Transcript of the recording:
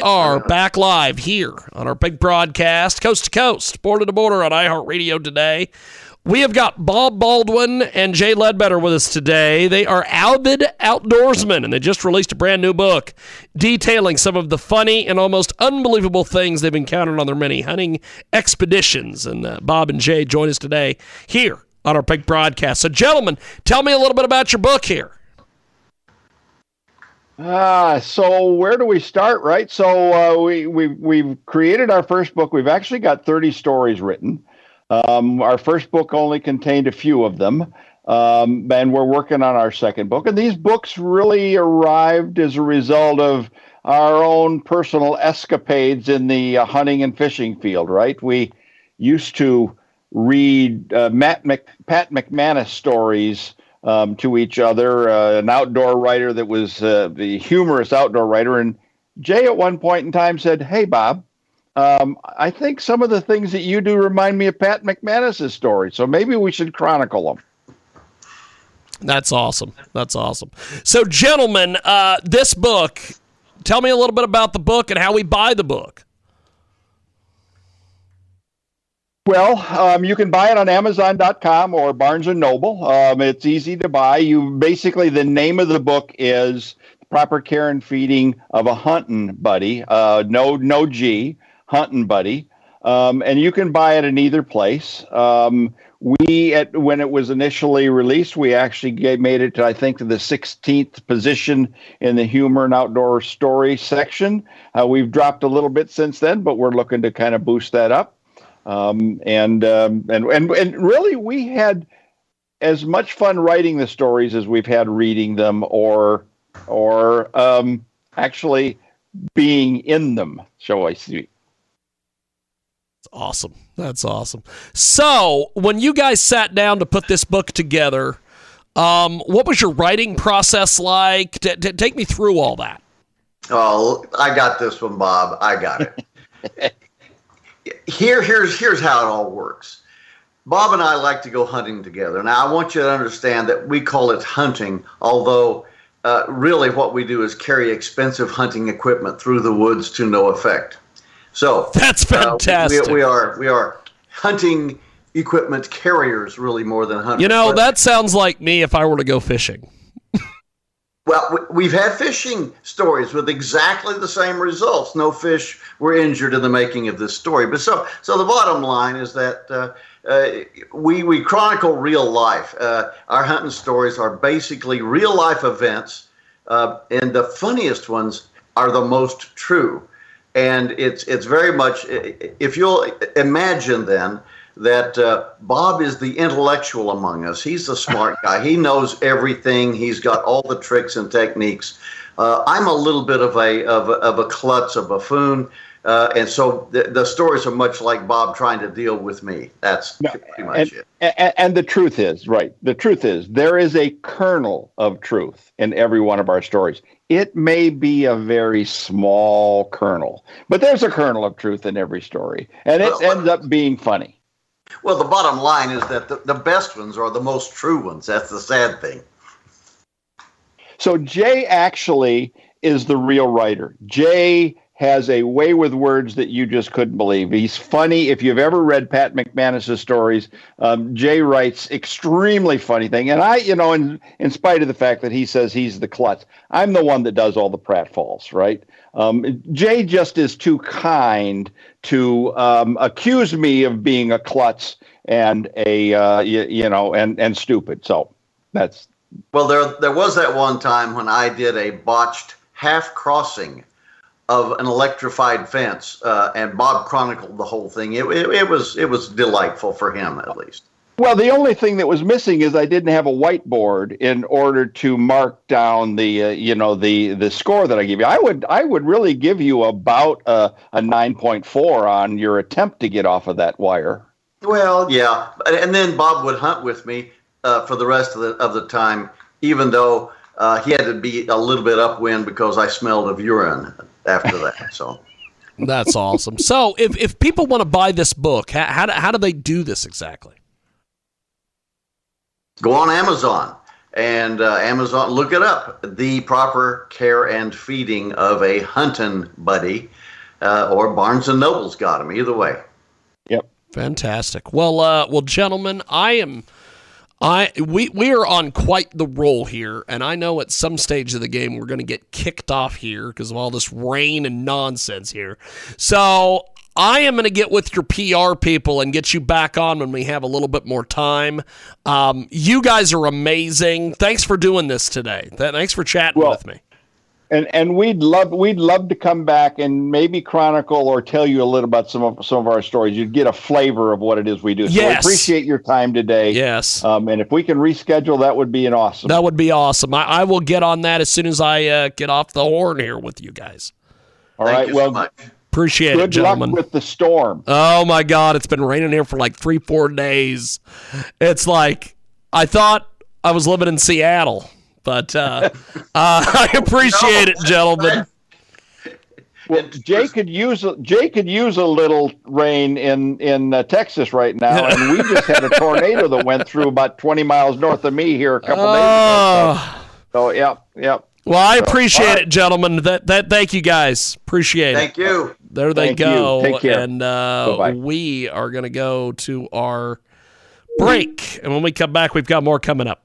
Are back live here on our big broadcast, coast to coast, border to border on iHeartRadio today. We have got Bob Baldwin and Jay Ledbetter with us today. They are avid outdoorsmen, and they just released a brand new book detailing some of the funny and almost unbelievable things they've encountered on their many hunting expeditions. And Bob and Jay join us today here on our big broadcast. So, gentlemen, tell me a little bit about your book here. So where do we start, right? So we've created our first book. We've actually got 30 stories written. Our first book only contained a few of them, and we're working on our second book. And these books really arrived as a result of our own personal escapades in the hunting and fishing field, right? We used to read Pat McManus stories to each other, an outdoor writer that was the humorous outdoor writer. And Jay at one point in time said, "Hey, Bob, I think some of the things that you do remind me of Pat McManus's story, so maybe we should chronicle them." That's awesome. That's awesome. So, gentlemen, this book, tell me a little bit about the book and how we buy the book. Well, you can buy it on Amazon.com or Barnes & Noble. It's easy to buy. Basically, the name of the book is Proper Care and Feeding of a Hunting Buddy. No G, Hunting Buddy. And you can buy it in either place. When it was initially released, we actually made it to, I think, to the 16th position in the humor and outdoor story section. We've dropped a little bit since then, but we're looking to kind of boost that up. And really, we had as much fun writing the stories as we've had reading them, or actually being in them, shall I say. That's awesome. That's awesome. So, when you guys sat down to put this book together, what was your writing process like? Take me through all that. Oh, I got this one, Bob. I got it. Here's how it all works. Bob and I like to go hunting together. Now, I want you to understand that we call it hunting, although really what we do is carry expensive hunting equipment through the woods to no effect. So that's fantastic. We are hunting equipment carriers, really, more than hunters. You know, that sounds like me if I were to go fishing. Well, we've had fishing stories with exactly the same results. No fish were injured in the making of this story. But so the bottom line is that we chronicle real life. Our hunting stories are basically real life events, and the funniest ones are the most true. And it's very much, if you'll imagine then, that Bob is the intellectual among us. He's the smart guy. He knows everything. He's got all the tricks and techniques. I'm a little bit of a klutz, a buffoon, and so the stories are much like Bob trying to deal with me. That's pretty much it. And the truth is, right, the truth is there is a kernel of truth in every one of our stories. It may be a very small kernel, but there's a kernel of truth in every story, and it ends up being funny. Well, the bottom line is that the best ones are the most true ones. That's the sad thing. So Jay actually is the real writer. Jay has a way with words that you just couldn't believe. He's funny. If you've ever read Pat McManus's stories, Jay writes extremely funny thing. And I, in spite of the fact that he says he's the klutz, I'm the one that does all the pratfalls, right? Jay just is too kind to accuse me of being a klutz and and stupid. So that's. Well, there was that one time when I did a botched half crossing of an electrified fence, and Bob chronicled the whole thing. It was delightful for him, at least. Well, the only thing that was missing is I didn't have a whiteboard in order to mark down the score that I give you. I would really give you about a 9.4 on your attempt to get off of that wire. Well, yeah, and then Bob would hunt with me for the rest of the time, even though he had to be a little bit upwind because I smelled of urine after that. So that's awesome. So if people want to buy this book, how do they do this exactly? Go on Amazon And Amazon, look it up. The Proper Care and Feeding of a Huntin' Buddy, or Barnes and Noble's got them. Either way. Yep. Fantastic. Well, gentlemen, we are on quite the roll here, and I know at some stage of the game we're going to get kicked off here because of all this rain and nonsense here. So I am going to get with your PR people and get you back on when we have a little bit more time. You guys are amazing. Thanks for doing this today. Thanks for chatting with me. And we'd love to come back and maybe chronicle or tell you a little about some of our stories. You'd get a flavor of what it is we do. So Yes. we appreciate your time today. Yes. And if we can reschedule, that would be awesome. That would be awesome. I will get on that as soon as I get off the horn here with you guys. All Thank right. you Well, so much. Appreciate it, good gentlemen. luck with the storm. Oh my God, it's been raining here for like 3-4 days. It's like I thought I was living in Seattle, but I appreciate it, gentlemen. Well, Jay could use a little rain in Texas right now, and we just had a tornado that went through about 20 miles north of me here a couple days ago. So yep. Well, I appreciate it, gentlemen. Thank you guys. Appreciate it. Thank you. There they Thank go. you. Take care. And Bye-bye. we are going to go to our break. And when we come back, we've got more coming up.